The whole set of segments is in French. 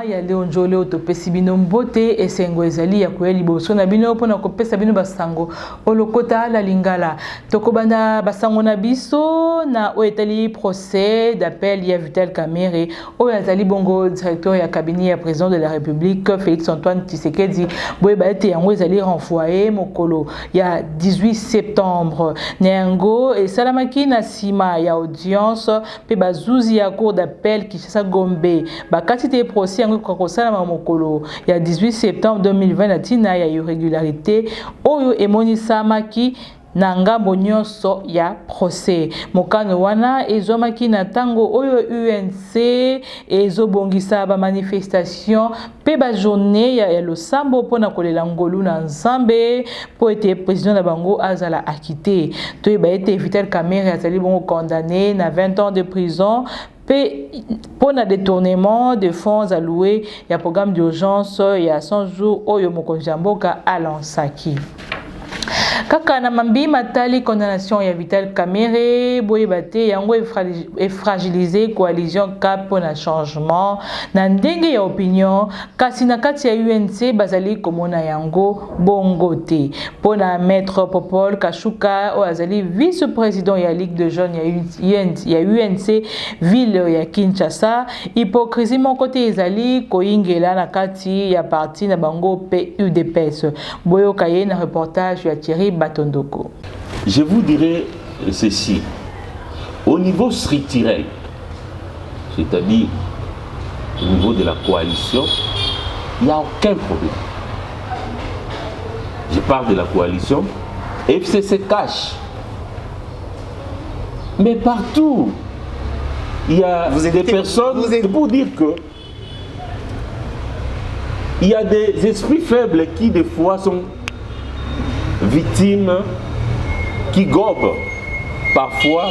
mama ya Léon Njole otopesi bino mbote esengo ezali ya koya liboso na bino pona kopesa bino basango olokota la lingala tokobanda basango na biso na oetali procès d'appel ya Vital Kamerhe oyo azali bongo directeur ya cabinet ya président de la République Félix Antoine Tshisekedi boye baete yango ezali renvoyé mokolo ya 18 septembre Nengo et salamaki na sima ya audience pe bazuzi ya cour d'appel Kinshasa Gombe bakati te procès yango kokosala mokolo ya 18 septembre 2020 na tina ya irrégularité oyo emonisamaki na ngambo nyonso ya procès mokano wana ezomaki na tango oyo UNC ezobongisa ba manifestation pe ba journée ya losambo pona kolela ngolu na nzambe po ete président na bango azala acquitté to eba ete Vital Kamerhe azali bongo condamné na 20 ans de prison pour le détournement de fonds alloués il y a programme d'urgence il y a 100 jours oyo mokonzi ya mboka alansaki kaka na mambi matali condamnation ya Vital Kamerhe boye bate yango fragilisé coalition cap pour un changement na ndenge ya opinion kasi na kati ya UNC bazali komona yango bongo te pona maître Popol Kashuka o azali vice-président ya Ligue de jeunes ya UNC ville ya Kinshasa hypocrisie mon côté ezali koingela na kati ya parti na bango pe UDPS boyo kaye na reportage ya Thierry Batondoko. Je vous dirais ceci. Au niveau structurel, c'est-à-dire au niveau de la coalition, il n'y a aucun problème. Je parle de la coalition, FCC cache. Mais partout, il y a des personnes, pour dire que il y a des esprits faibles qui des fois sont victimes, qui gobent parfois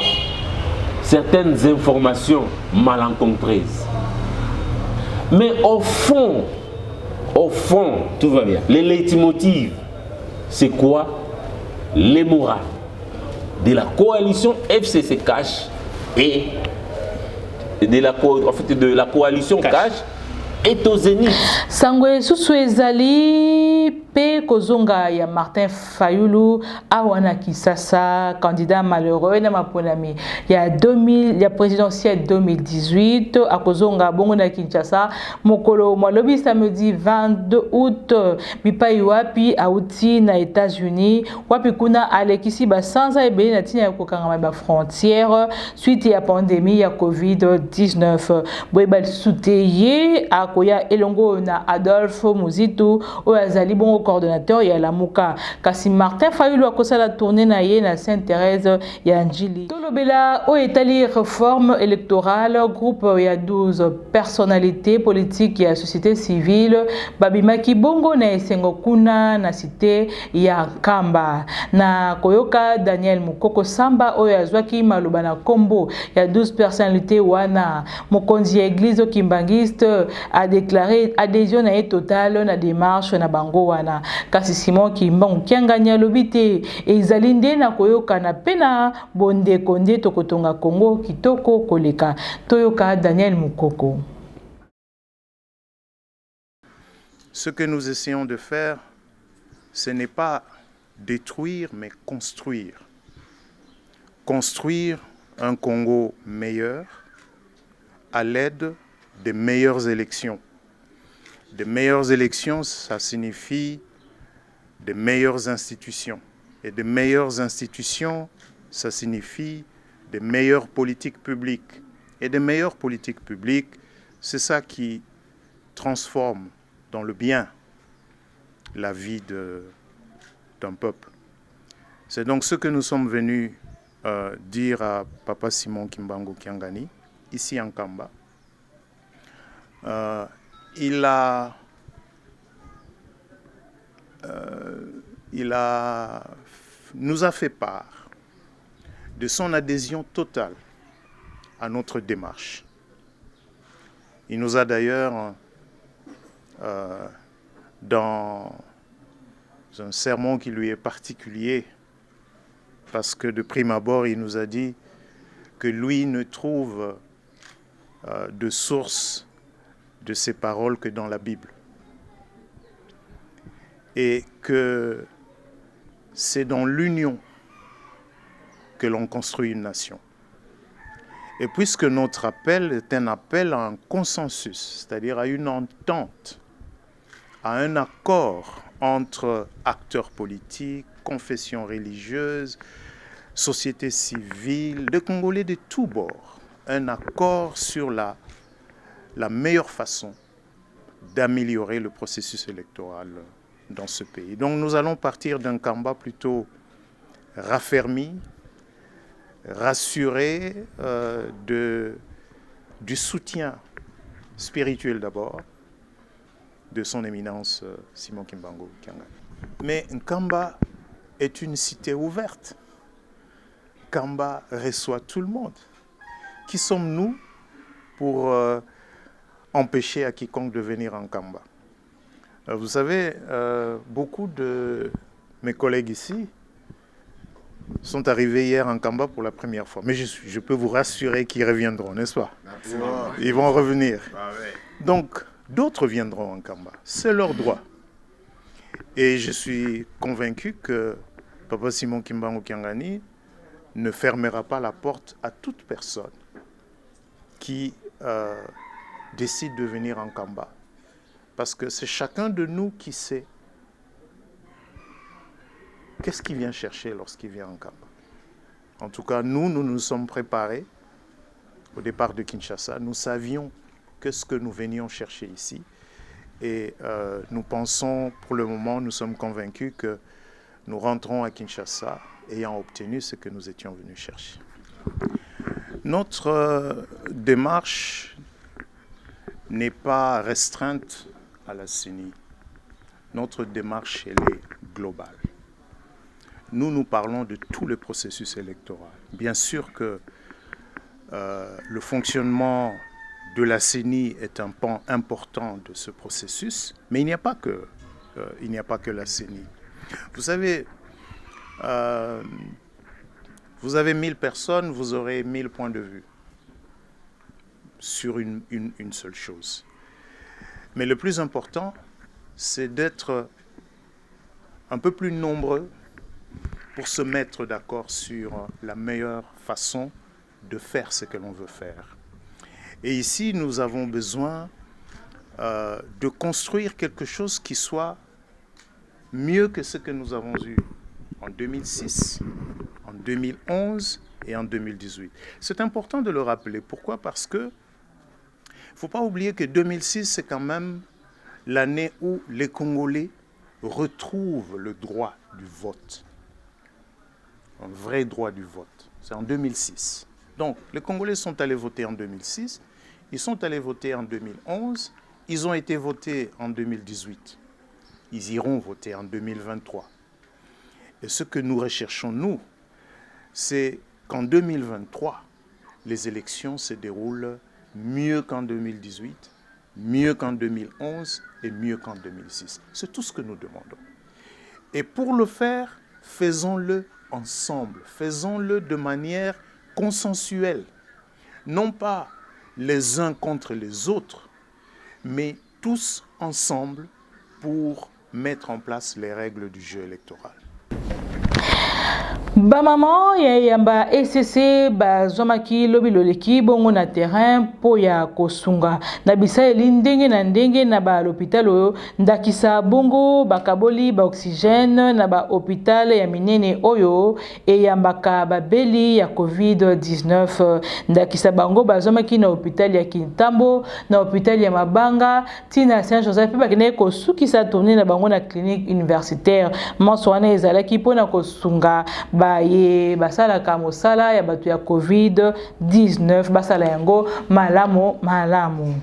certaines informations malencontreuses. Mais au fond, tout va bien. Les leitmotivs, c'est quoi? Les morales de la coalition FCC Cash et de la coalition Cash est au zénith. Sangwe Suswezali pe kozonga ya Martin Fayulu awana Kisasa candidat malheureux na maponami ya 2000 ya présidentielle 2018 a kozonga bongo na Kinshasa mokolo malobi samedi 22 août bipai wapi auti na États-Unis wapi kuna alekisi ba sanza ebele na tina ya kokanga ba frontière suite ya pandémie ya COVID-19 boyebal souteye akoya elongo na Adolphe Muzitu o azali bongo coordonnateur ya Lamuka kasi Martin Fayulu akosala tournée na ye na Sainte-Thérèse ya Njili tolobela o etali réforme électorale groupe ya 12 personnalités politiques ya société civile babimaki bongo na esengo kuna na cité ya Kamba na koyoka Daniel Mukoko Samba oyo azwaki maloba na kombo ya 12 personnalités wana mokonzi ya église kimbangiste a déclaré adhésion na totale na démarche na bango wana kasi Simon Kimbangu kianganya lobite ezali nde na koyoka na pena bonde konde tokotonga Kongo kitoko koleka toyoka Daniel Mukoko. Ce que nous essayons de faire, ce n'est pas détruire mais construire. Construire un Congo meilleur à l'aide des meilleures élections. De meilleures élections, ça signifie de meilleures institutions. Et de meilleures institutions, ça signifie de meilleures politiques publiques. Et de meilleures politiques publiques, c'est ça qui transforme dans le bien la vie d'un peuple. C'est donc ce que nous sommes venus dire à Papa Simon Kimbangu Kiangani, ici en Kamba. Il nous a fait part de son adhésion totale à notre démarche. Il nous a d'ailleurs, dans un sermon qui lui est particulier, parce que de prime abord, il nous a dit que lui ne trouve de source de ces paroles que dans la Bible. Et que c'est dans l'union que l'on construit une nation. Et puisque notre appel est un appel à un consensus, c'est-à-dire à une entente, à un accord entre acteurs politiques, confessions religieuses, société civile, de Congolais de tous bords, un accord sur la meilleure façon d'améliorer le processus électoral dans ce pays. Donc nous allons partir d'un combat plutôt raffermi, rassuré du soutien spirituel d'abord de son éminence Simon Kimbangu Kyangani. Mais Nkamba est une cité ouverte. Nkamba reçoit tout le monde. Qui sommes-nous pour empêcher à quiconque de venir en Nkamba? Vous savez, beaucoup de mes collègues ici sont arrivés hier en Nkamba pour la première fois. Mais je peux vous rassurer qu'ils reviendront, n'est-ce pas? Ils vont revenir. Donc, d'autres viendront en Nkamba. C'est leur droit. Et je suis convaincu que Papa Simon Kimbangu Kyangani ne fermera pas la porte à toute personne qui décide de venir en Nkamba. Parce que c'est chacun de nous qui sait qu'est-ce qu'il vient chercher lorsqu'il vient en Nkamba. En tout cas, nous nous sommes préparés au départ de Kinshasa. Nous savions qu'est-ce que nous venions chercher ici. Et nous pensons, pour le moment, nous sommes convaincus que nous rentrons à Kinshasa ayant obtenu ce que nous étions venus chercher. Notre démarche n'est pas restreinte à la CENI. Notre démarche, elle est globale. Nous parlons de tout le processus électoral. Bien sûr que le fonctionnement de la CENI est un pan important de ce processus, mais il n'y a pas que la CENI. Vous savez, vous avez 1000 personnes, vous aurez 1000 points de vue sur une seule chose. Mais le plus important, c'est d'être un peu plus nombreux pour se mettre d'accord sur la meilleure façon de faire ce que l'on veut faire. Et ici, nous avons besoin de construire quelque chose qui soit mieux que ce que nous avons eu en 2006, en 2011 et en 2018. C'est important de le rappeler. Pourquoi? Parce que il ne faut pas oublier que 2006, c'est quand même l'année où les Congolais retrouvent le droit du vote. Un vrai droit du vote. C'est en 2006. Donc, les Congolais sont allés voter en 2006, ils sont allés voter en 2011, ils ont été votés en 2018. Ils iront voter en 2023. Et ce que nous recherchons, nous, c'est qu'en 2023, les élections se déroulent mieux qu'en 2018, mieux qu'en 2011 et mieux qu'en 2006. C'est tout ce que nous demandons. Et pour le faire, faisons-le ensemble, faisons-le de manière consensuelle, non pas les uns contre les autres, mais tous ensemble pour mettre en place les règles du jeu électoral. Ba maman ya yamba ECC ba zomaki lobi loleki bongo na terrain po ya kosunga na bisaeli ndenge na ba l'hôpital oyo ndakisa bongo bakaboli ba oxygène na ba hôpital ya minene oyo e yambaka ba beli ya COVID-19 ndakisa bango ba zomaki na hôpital ya Kintambo na hôpital ya Mabanga tina Saint-Joseph ba kene ko sukisa tourner na bango na clinique universitaire monswana ezalaki pona kosunga baye basala kamosala ya batu ya COVID-19 basala yango malamu.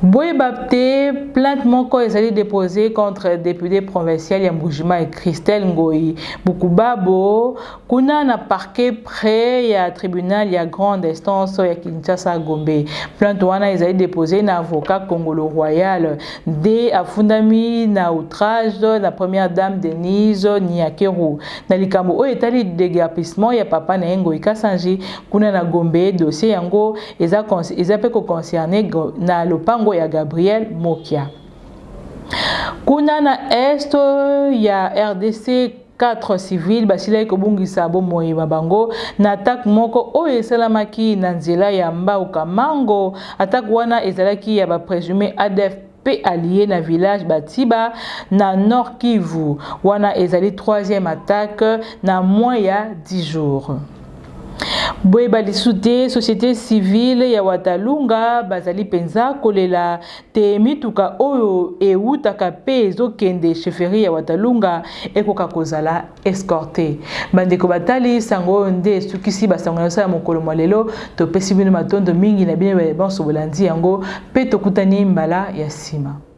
Boye Bapté, plainte moko ezali déposée contre député provincial ya Mbujima et Christelle Ngoyi Bukubabo kuna na parquet près ya tribunal ya grande instance ya Kinshasa Gombe. Plainte wana ezali déposée na avocat Congolo Royal de afundami na outrage la première dame Denise Niakeru na likambo oyo etali déguerpissement ya papa na Ngoyi Kasanji kuna na Gombe. Dossier yango eza pe ko concerné na lopango moko ya Gabriel Mokia. Kuna na est ya RDC 4 civils basila kobungisa bomoi mabango na attaque moko oyo esalamaki na nzela ya Mbauka Mango. Attaque wana ezalaki ya ba présumé ADF pe allié na village Batiba na Nord Kivu. Wana ezali 3e attaque na moins ya 10 jours. Boye balisute société civile ya Watalunga bazali penza kolela te mituka oyo eutaka pe ezokende chefferie ya Watalunga ekoka kozala escorté. Bandeko batali sango nde sukisi basango na sa mokolo mwalelo to pesi bino matondo mingi na bino ba bolandi yango pe tokutani mbala ya sima.